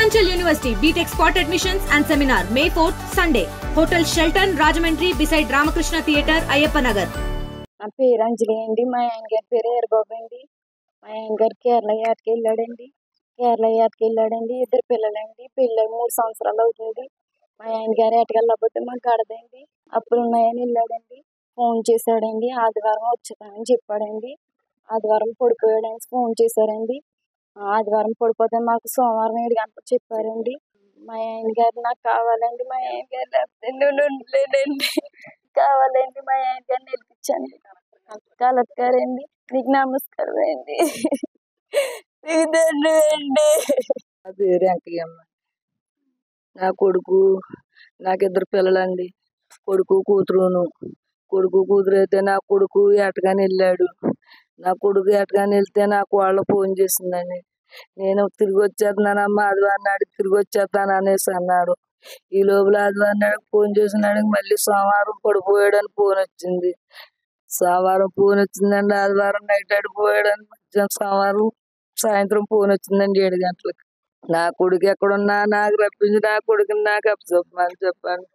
Revanchal University BTech Spot Admissions and Seminar May 4th Sunday. Hotel Shelton Rajahmundry beside Ramakrishna Theatre, Ayyappa Nagar. నా పేరు అంజలి అండి. మా ఆయన గారి పేరు ఏరబాబు అండి. మా ఆయన గారు కేరళ యాత్రకి వెళ్ళాడండి. ఇద్దరు పిల్లలండి. పెళ్ళి 3 సంవత్సరాలు అవుతుంది. మా ఆయన గారు ఏటకెళ్ళకపోతే మాకు గడదండి. అప్పులు ఉన్నాయని వెళ్ళాడండి. ఫోన్ చేశాడండి. ఆదివారం వచ్చేదామని చెప్పాడండి. ఆదివారం పడిపోయాడని ఫోన్ చేశారండి. ఆదివారం పడిపోతే మాకు సోమవారం 7 గంటలకు చెప్పారండి. మా ఆయన గారు నాకు కావాలండి. మా ఆయన గారు లేకపోతే నేను ఉండలేనండి. కావాలండి. మా ఆయన గారిని నేర్పించండి. కలెక్టర్ అండి, మీకు నమస్కారం అండి. మీకు దండండి. నా పేరు వెంకయ్యమ్మ. నా కొడుకు, నాకు 2 పిల్లలండి. కొడుకు కూతురును. కొడుకు కూతురు అయితే నా కొడుకు ఏటగాని వెళ్ళాడు. నా కొడుకు ఏటగాని వెళ్తే నాకు వాళ్ళు ఫోన్ చేసిందండి. నేను తిరిగి వచ్చేస్తున్నానమ్మా, ఆదివారం నాడు తిరిగి వచ్చేస్తాను అనేసి అన్నాడు. ఈ లోపల ఆదివారం నాడు ఫోన్ చేసినాడు. మళ్ళీ సోమవారం పడిపోయాడని ఫోన్ వచ్చింది. సోమవారం ఫోన్ వచ్చిందండి. ఆదివారం నైట్ ఆడిపోయాడని మధ్యాహ్నం సోమవారం సాయంత్రం ఫోన్ వచ్చిందండి 7 గంటలకు. నా కొడుకు ఎక్కడున్నా నాకు రప్పించి నా కొడుకుని నాకు అప్పచెప్పమని చెప్పాను.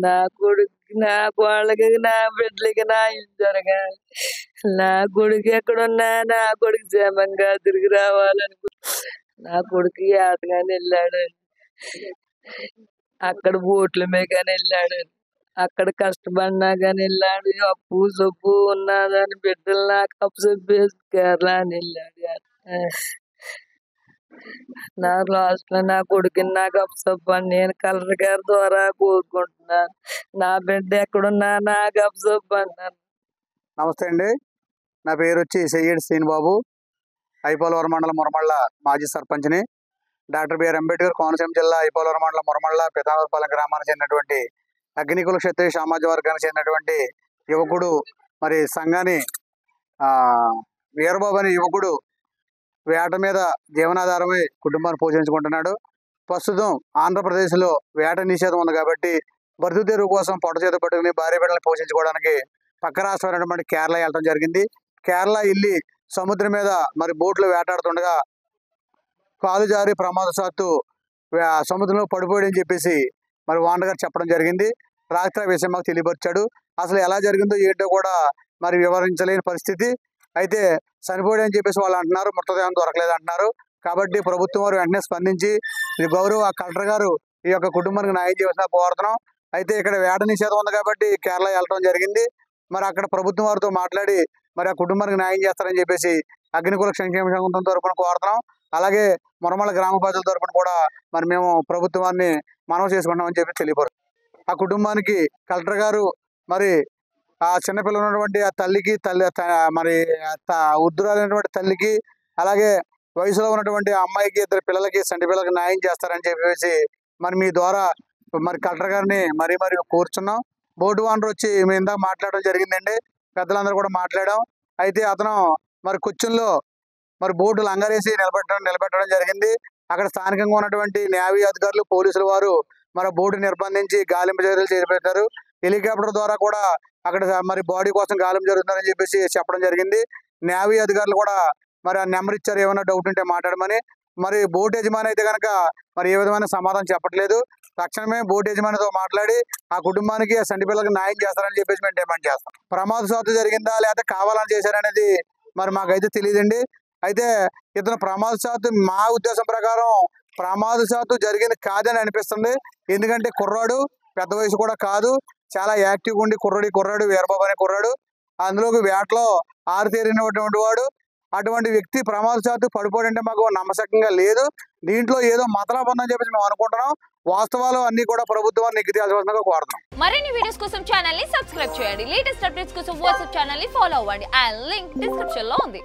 నా కొడుకు, నా కోళ్ళకి, నా బిడ్డలకి నా జరగా నా కొడుకు ఎక్కడున్నా నా కొడుకు క్షేమంగా తిరిగి రావాలని నా కొడుకు ఏటగాని వెళ్ళాడు. అక్కడ బోట్ల మీద కానీ వెళ్ళాడు. అక్కడ కష్టపడినా కానీ వెళ్ళాడు. అప్పు సొప్పు ఉన్నదని బిడ్డలు నాకు అప్పు చెప్పేసి కేరళ అని వెళ్ళాడు. నా లాస్ట్ లో నా కొడుకుని నాకు అప్పు చెప్పని నేను కలెక్టర్ గారి ద్వారా కోరుకుంటున్నాను. నా బిడ్డ ఎక్కడున్నా నాకు అప్పు చెప్పన్నాను. నమస్తే అండి. నా పేరు వచ్చి సయ్యడ్ శ్రీనిబాబు. ఐపోలవరం మండలం మురమళ్ళ మాజీ సర్పంచ్ని. డాక్టర్ బిఆర్ అంబేద్కర్ కోనసీమ జిల్లా ఐపోలవరం మండలం మురమళ్ళ పితామరపాలెం గ్రామానికి చెందినటువంటి అగ్నికుల క్షత్రియ సమాజ వర్గానికి చెందినటువంటి యువకుడు, మరి సంఘాన్ని వీరబాబు అనే యువకుడు వేట మీద జీవనాధారమై కుటుంబాన్ని పోషించుకుంటున్నాడు. ప్రస్తుతం ఆంధ్రప్రదేశ్లో వేట నిషేధం ఉంది కాబట్టి బతుకు తెరువు కోసం పొట్ట చేత పట్టుకుని భార్య బిడ్డలను పోషించుకోవడానికి పక్క రాష్ట్రమైనటువంటి కేరళ వెళ్ళడం జరిగింది. కేరళ వెళ్ళి సముద్రం మీద మరి బోట్లు వేటాడుతుండగా కాలు జారి ప్రమాదవశాత్తు సముద్రంలో పడిపోయాడని చెప్పేసి మరి ఓనర్ గారు చెప్పడం జరిగింది. రాత్రి ఆ విషయం మాకు తెలియపరిచాడు. అసలు ఎలా జరిగిందో ఏంటో కూడా మరి వివరించలేని పరిస్థితి. అయితే చనిపోయాడని చెప్పేసి వాళ్ళు అంటున్నారు, మృతదేహం దొరకలేదు అంటున్నారు. కాబట్టి ప్రభుత్వం వారు వెంటనే స్పందించి గౌరవ కలెక్టర్ గారు ఈ యొక్క కుటుంబానికి న్యాయం చేయాల్సిన కోరుతున్నాం. అయితే ఇక్కడ వేట నిషేధం ఉంది కాబట్టి కేరళ వెళ్ళడం జరిగింది. మరి అక్కడ ప్రభుత్వం వారితో మాట్లాడి మరి ఆ కుటుంబానికి న్యాయం చేస్తారని చెప్పేసి అగ్నికుల సంక్షేమ సంఘం తరపున కోరుతున్నాం. అలాగే మురమళ్ళ గ్రామ ప్రజల తరపున కూడా మరి మేము ప్రభుత్వాన్ని మనవి చేసుకుంటామని చెప్పి తెలియపరు. ఆ కుటుంబానికి కలెక్టర్ గారు మరి ఆ చిన్నపిల్లలు ఉన్నటువంటి ఆ తల్లికి మరి వృద్ధురాలైనటువంటి తల్లికి, అలాగే వయసులో ఉన్నటువంటి అమ్మాయికి, 2 పిల్లలకి, సంటి పిల్లలకి న్యాయం చేస్తారని చెప్పేసి మరి మీ ద్వారా మరి కలెక్టర్ గారిని మరీ కోరుచున్నాం. బోటు ఓనర్ వచ్చి మేము ఇందాక మాట్లాడడం జరిగిందండి. పెద్దలందరూ కూడా మాట్లాడాం. అయితే అతను మరి కొచ్చిన్లో మరి బోటు లంగరేసి నిలబెట్టడం జరిగింది. అక్కడ స్థానికంగా ఉన్నటువంటి నేవీ అధికారులు, పోలీసులు వారు మరి బోటు నిర్బంధించి గాలింపు చర్యలు చేపట్టారు. హెలికాప్టర్ ద్వారా కూడా అక్కడ మరి బాడీ కోసం గాలింపు జరుగుతుందని చెప్పేసి చెప్పడం జరిగింది. నేవీ అధికారులు కూడా మరి ఆ నెంబర్ ఇచ్చారు, ఏమైనా డౌట్ ఉంటే మాట్లాడమని. మరి బోట్ యజమాని అయితే కనుక మరి ఏ విధమైన సమాధానం చెప్పట్లేదు. తక్షణమే బోట్ యజమానితో మాట్లాడి ఆ కుటుంబానికి, ఆ సంటి పిల్లలకు న్యాయం చేస్తారని చెప్పేసి మేము డిమాండ్ చేస్తాం. ప్రమాదవశాత్తు జరిగిందా లేకపోతే కావాలని చేశారనేది మరి మాకైతే తెలియదండి. అయితే ఇతను ప్రమాదవశాత్తు, మా ఉద్దేశం ప్రకారం ప్రమాదవశాత్తు జరిగింది కాదని అనిపిస్తుంది. ఎందుకంటే కుర్రాడు, పెద్ద వయసు కూడా కాదు, చాలా యాక్టివ్గా ఉండి కుర్రాడు వీరబాబు అనే కుర్రాడు. అందులోకి వేటలో ఆరితేరినటువంటి వాడు. అటువంటి వ్యక్తి ప్రమాదవశాత్తు పడిపోయాడంటే మాకు నమ్మశక్యంగా లేదు. దీంట్లో ఏదో మతలబ్ ఉందని చెప్పేసి మేము అనుకుంటున్నాం. వాస్తవాలు అన్ని కూడా ప్రభుత్వాన్ని నిగ్గు తేల్చవలసిందిగా కోరుతున్నాం. మరిన్ని వీడియోస్ కోసం ఛానల్ ని సబ్స్క్రైబ్ చేయండి. లేటెస్ట్ అప్డేట్స్ కోసం వాట్సాప్ ఛానల్ ని ఫాలో అవ్వండి. ఆ లింక్ డిస్క్రిప్షన్ లో ఉంది.